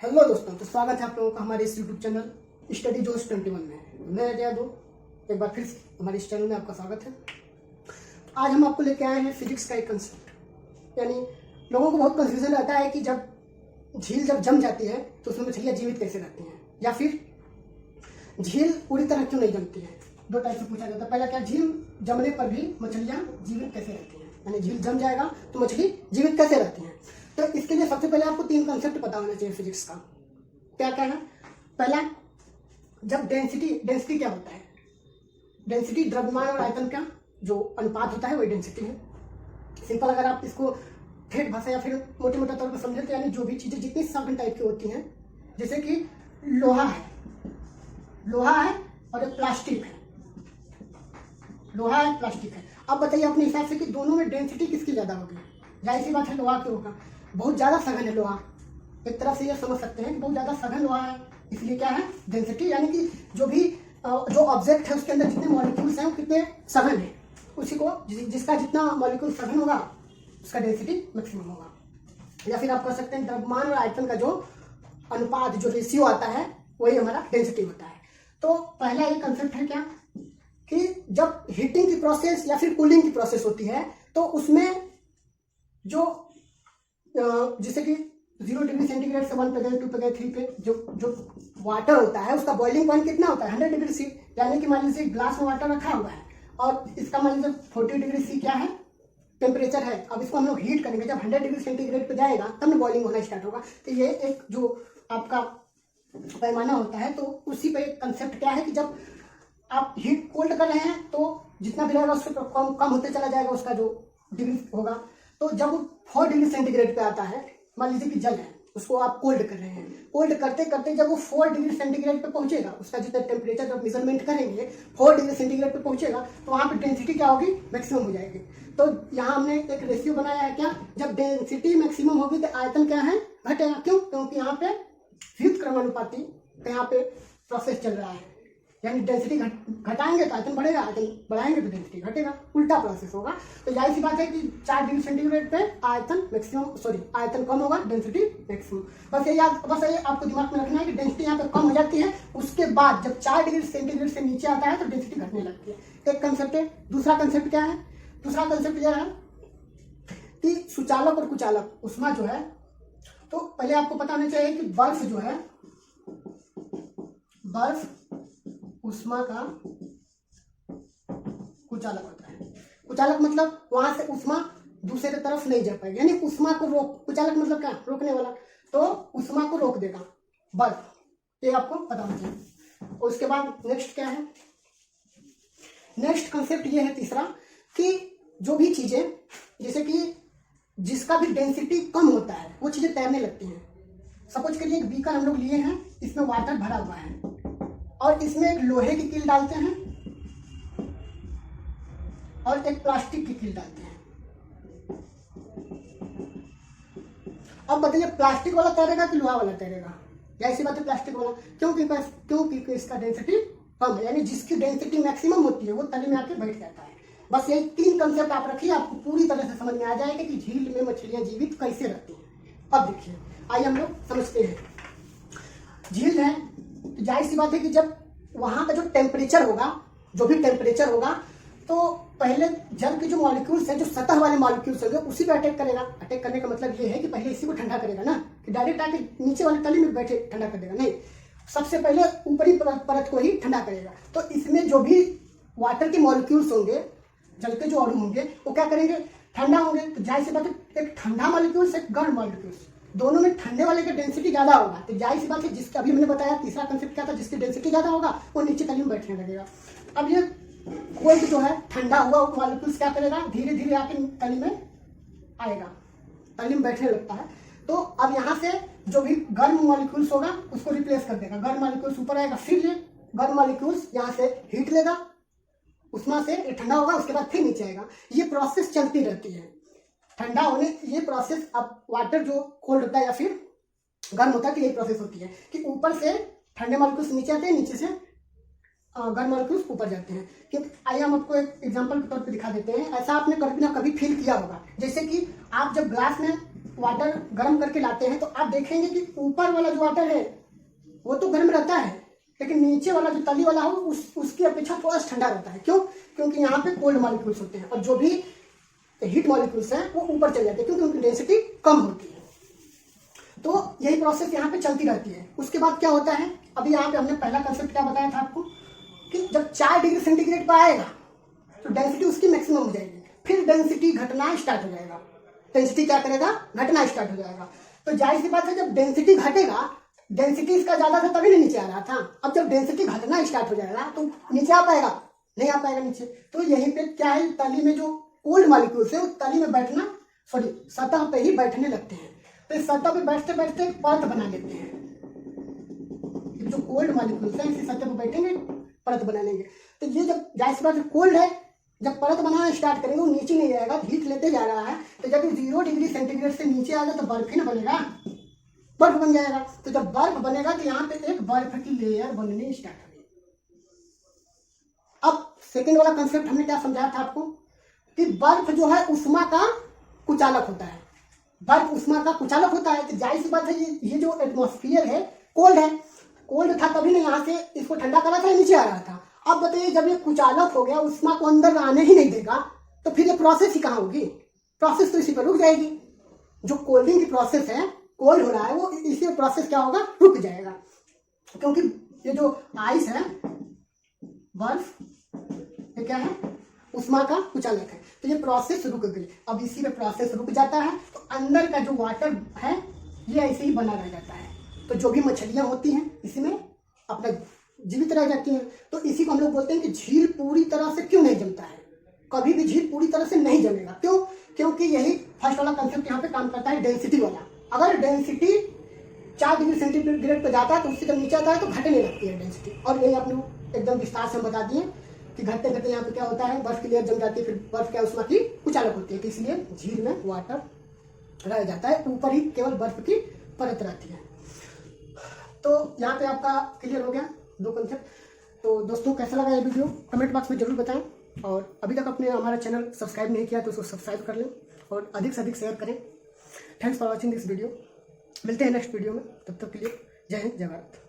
Hello दोस्तों, तो स्वागत है आप लोगों का हमारे इस यूट्यूब चैनल स्टडी जोश 21 में। मैं अजय यादव एक बार फिर से हमारे इस चैनल में आपका स्वागत है। आज हम आपको लेके आए हैं फिजिक्स का एक कंसेप्ट। यानी लोगों को बहुत कंफ्यूजन रहता है कि जब झील जम जाती है तो उसमें मछलियाँ जीवित कैसे रहती हैं, या फिर झील पूरी तरह क्यों नहीं जमती है। दो टाइप से पूछा जाता है। पहला क्या, झील जमने पर भी मछलियाँ जीवित कैसे रहती हैं, यानी झील जम जाएगा तो मछली जीवित कैसे रहती हैं। तो इसके लिए सबसे पहले आपको तीन कंसेप्ट पता होना चाहिए फिजिक्स का। क्या क्या है? पहला, जब डेंसिटी क्या होता है? डेंसिटी द्रव्यमान और आयतन का जो अनुपात होता है वही डेंसिटी है। सिंपल अगर आप इसको ठेठ भाषा या फिर मोटे मोटे तौर पर समझे तो यानी जो भी चीजें जितनी सघन टाइप की होती हैं, जैसे कि लोहा है और एक प्लास्टिक है। लोहा है, प्लास्टिक है। अब बताइए अपने हिसाब से कि दोनों में डेंसिटी किसकी ज्यादा होगी? जाहिर सी बात है लोहा की होगा। बहुत ज्यादा सघन है लोहा। एक तरफ से ये समझ सकते हैं कि बहुत ज्यादा सघन लोहा है, इसलिए क्या है डेंसिटी, यानी कि जो ऑब्जेक्ट है उसके अंदर जितने मॉलिक्यूल्स हैं वो कितने सघन है, उसी को जिसका जितना मॉलिक्यूल सघन होगा उसका डेंसिटी मैक्सिमम होगा। या फिर आप कह सकते हैं द्रव्यमान और आयतन का जो अनुपात, जो रेशियो आता है वही हमारा डेंसिटी होता है। तो पहला ये कंसेप्ट है क्या कि जब हीटिंग की प्रोसेस या फिर कूलिंग की प्रोसेस होती है तो उसमें जो जैसे कि 0 डिग्री सेंटीग्रेड से 1 पे गए, 2 पे गए, 3 पे जो वाटर होता है उसका बॉइलिंग पॉइंट कितना होता है? 100 डिग्री सी। यानी कि मान लीजिए ग्लास में वाटर रखा हुआ है और इसका मान लीजिए 40 डिग्री सी क्या है, टेम्परेचर है। अब इसको हम लोग हीट करेंगे, जब 100 डिग्री सेंटीग्रेड पे जाएगा तब ना बॉइलिंग होना स्टार्ट होगा। तो ये एक जो आपका पैमाना होता है, तो उसी पे कंसेप्ट क्या है कि जब आप हीट कोल्ड कर रहे हैं तो जितना भी रहेगा उससे कम होते चला जाएगा उसका जो डिग्री होगा। तो जब 4 डिग्री सेंटीग्रेड पे आता है, मान लीजिए कि जल है, उसको आप कोल्ड कर रहे हैं, कोल्ड करते करते जब वो 4 डिग्री सेंटीग्रेड पे पहुंचेगा, उसका जितना टेम्परेचर जब मेजरमेंट करेंगे 4 डिग्री सेंटीग्रेड पे पहुंचेगा तो वहां पे डेंसिटी क्या होगी, मैक्सिमम हो जाएगी। तो यहाँ हमने एक रेशियो बनाया है क्या, जब डेंसिटी मैक्सिमम होगी तो आयतन क्या है, घटेगा। क्यों? क्योंकि यहाँ पे व्युत्क्रमानुपाती यहाँ पे प्रोसेस चल रहा है, यानी डेंसिटी घटाएंगे तो आयतन बढ़ेगा, आयतन बढ़ाएंगे तो डेंसिटी घटेगा, उल्टा प्रोसेस होगा। तो जाहिर सी बात है कि 4 डिग्री सेंटीग्रेड पे आयतन कम होगा, डेंसिटी मैक्सिमम। बस ये आपको दिमाग में रखना है कि डेंसिटी यहाँ पे कम हो जाती है, उसके बाद जब 4 डिग्री सेंटीग्रेड से नीचे आता है तो डेंसिटी घटने लगती है। एक कंसेप्ट है। दूसरा कंसेप्ट क्या है? दूसरा कंसेप्ट यह है कि सुचालक और कुचालक उष्मा जो है, तो पहले आपको पता होना चाहिए कि बर्फ जो है, बर्फ उष्मा का कुचालक होता है। कुचालक मतलब वहां से उष्मा दूसरे तरफ नहीं जा पाएगी, यानी उष्मा को कुचालक मतलब क्या, रोकने वाला। तो उष्मा को रोक देगा बर्फ, ये आपको पता होना चाहिए। और उसके बाद नेक्स्ट क्या है, नेक्स्ट कंसेप्ट ये है तीसरा कि जो भी चीजें जैसे कि जिसका भी डेंसिटी कम होता है वो चीजें तैरने लगती हैं। सपोज करिए एक बीकर हम लोग लिए हैं, इसमें वाटर भरा हुआ है और इसमें एक लोहे की कील डालते हैं और एक प्लास्टिक की कील डालते हैं। अब बताइए प्लास्टिक वाला तैरेगा कि लोहा वाला तैरेगा? ऐसी बात है प्लास्टिक वाला। क्योंकि इसका डेंसिटी कम है, यानी जिसकी डेंसिटी मैक्सिमम होती है वो तले में आके बैठ जाता है। बस यही तीन कंसेप्ट आप रखिए, आपको पूरी तरह से समझ में आ जाएगा कि झील में मछलियां जीवित कैसे रहती हैं। अब देखिए, आइए हम लोग समझते हैं। झील है तो जाहिर सी बात है कि जब वहां का जो टेम्परेचर होगा तो पहले जल के जो मॉलिक्यूल्स हैं, जो सतह वाले मॉलिक्यूल्स होंगे उसी पे अटैक करेगा। अटैक करने का मतलब ये है कि पहले इसी को ठंडा करेगा ना, कि डायरेक्ट आके नीचे वाले तली में बैठे ठंडा कर देगा, नहीं, सबसे पहले ऊपरी परत को ही ठंडा करेगा। तो इसमें जो भी वाटर के मॉलिक्यूल्स होंगे, जल के जो अणु होंगे, वो क्या करेंगे, ठंडा होंगे। तो जाहिर सी बात है एक ठंडा मॉलिक्यूल्स एक गर्म मॉलिक्यूल्स, दोनों में ठंडे वाले का डेंसिटी ज्यादा होगा। तो जाहिर सी बात है जिसका अभी मैंने बताया तीसरा कंसेप्ट क्या था, जिसकी डेंसिटी ज्यादा होगा वो नीचे तली में बैठने लगेगा। अब ये कोल्ड जो है, ठंडा हुआ मॉलिक्यूल्स क्या करेगा, धीरे धीरे आके तली में आएगा, तली में बैठने लगता है। तो अब यहाँ से जो भी गर्म मॉलिक्यूल्स होगा उसको रिप्लेस कर देगा, गर्म मॉलिक्यूल्स ऊपर आएगा, फिर ये गर्म मॉलिक्यूल्स यहाँ से हीट लेगा, उष्मा से ठंडा होगा, उसके बाद फिर नीचे आएगा। ये प्रोसेस चलती रहती है। ठंडा होने ये प्रोसेस, अब वाटर जो कोल्ड होता है या फिर गर्म होता है तो यही प्रोसेस होती है कि ऊपर से ठंडे मॉलिक्यूल्स नीचे आते हैं, नीचे से गर्म मॉलिक्यूल्स ऊपर जाते हैं। क्योंकि आइए हम आपको एक एग्जांपल के तौर पे दिखा देते हैं। ऐसा आपने कभी ना कभी फील किया होगा, जैसे कि आप जब ग्लास में वाटर गर्म करके लाते हैं तो आप देखेंगे कि ऊपर वाला जो वाटर है वो तो गर्म रहता है, लेकिन नीचे वाला जो तली वाला हो उसकी अपेक्षा थोड़ा सा ठंडा रहता है। क्यों? क्योंकि यहाँ पे कोल्ड मॉलिक्यूल्स होते हैं और जो भी हीट मॉलिक्यूल्स हैं वो ऊपर चले जाते हैं क्योंकि उनकी डेंसिटी कम होती है। तो यही प्रोसेस यहाँ पे चलती रहती है। उसके बाद क्या होता है, अभी यहाँ पे हमने पहला कंसेप्ट क्या बताया था आपको कि जब 4 डिग्री सेंटीग्रेड पर आएगा तो डेंसिटी उसकी मैक्सिमम हो जाएगी, फिर डेंसिटी घटना स्टार्ट हो जाएगा। डेंसिटी क्या करेगा? घटना स्टार्ट हो जाएगा। तो जाहिर सी बात है जब डेंसिटी घटेगा, डेंसिटी इसका ज्यादा था तभी नहीं नीचे आ रहा था, अब जब डेंसिटी घटना स्टार्ट हो जाएगा तो नीचे आ पाएगा? नहीं आ पाएगा नीचे। तो यहीं पे क्या है, तली में जो कोल्ड मॉलिक्यूल्स है वो तली में बैठना सतह पे ही बैठने लगते हैं। तो इस सतह पे बैठते बैठते परत बना लेते हैं। जो कोल्ड मॉलिक्यूल्स है इसी सतह पे बैठेंगे, परत बना लेंगे। तो ये जब जाहिर सी बात है कोल्ड है, जब परत बनाना स्टार्ट करेंगे वो नीचे नहीं जाएगा, हीट लेते जा रहा है। तो जब 0 डिग्री सेंटीग्रेड से नीचे आएगा तो बर्फ ही ना बनेगा, बर्फ बन जाएगा। तो जब बर्फ बनेगा तो यहाँ पे एक बर्फ की लेयर बनने स्टार्ट होगी। अब सेकेंड वाला कंसेप्ट हमने क्या समझाया था आपको कि बर्फ जो है उष्मा का कुचालक होता है। बर्फ उष्मा का कुचालक होता है। तो जाहिर सी बात है ये जो एटमॉस्फेयर है कोल्ड है, कोल्ड था तभी ना यहाँ से इसको ठंडा कर रहा था, नीचे आ रहा था। अब बताइए जब ये कुचालक हो गया, उष्मा को अंदर आने ही नहीं देगा, तो फिर ये प्रोसेस ही कहाँ होगी? प्रोसेस तो इसी पर रुक जाएगी। जो कोल्डिंग की प्रोसेस है, कोल्ड हो रहा है, वो इसी प्रोसेस क्या होगा? रुक जाएगा। क्योंकि ये जो आइस है, बर्फ, ये क्या है? उष्मा का कुचालक है। तो ये प्रोसेस रुक गई। अब इसी में प्रोसेस रुक जाता है तो अंदर का जो वाटर है ये ऐसे ही बना रह जाता है। तो जो भी मछलियां होती हैं इसी में अपना जीवित रह जाती हैं। तो इसी को हम लोग बोलते हैं कि झील पूरी तरह से क्यों नहीं जमता है? कभी भी झील पूरी तरह से नहीं जमेगा। क्यों? क्योंकि यही फर्स्ट वाला कंसेप्ट यहाँ पे काम करता है, डेंसिटी वाला। अगर डेंसिटी 4 डिग्री सेंटीग्रेड पर जाता है तो उससे जब नीचे आता है तो घटने लगती है डेंसिटी। और यही आप लोग एकदम विस्तार से बता दिए कि घटते घटते यहाँ पे क्या होता है, बर्फ की लेयर जम जाती है, फिर बर्फ क्या उष्मा की कुचालक होती है। तो इसलिए झील में वाटर रह जाता है, ऊपर ही केवल बर्फ की परत रहती है। तो यहाँ पे आपका क्लियर हो गया 2 कंसेप्ट। तो दोस्तों कैसा लगा ये वीडियो कमेंट बॉक्स में जरूर बताएं, और अभी तक आपने हमारा चैनल सब्सक्राइब नहीं किया तो उसको सब्सक्राइब कर लें और अधिक से अधिक शेयर करें। Thanks for watching this video. मिलते हैं नेक्स्ट वीडियो में, तब तक के लिए जय हिंद, जय भारत।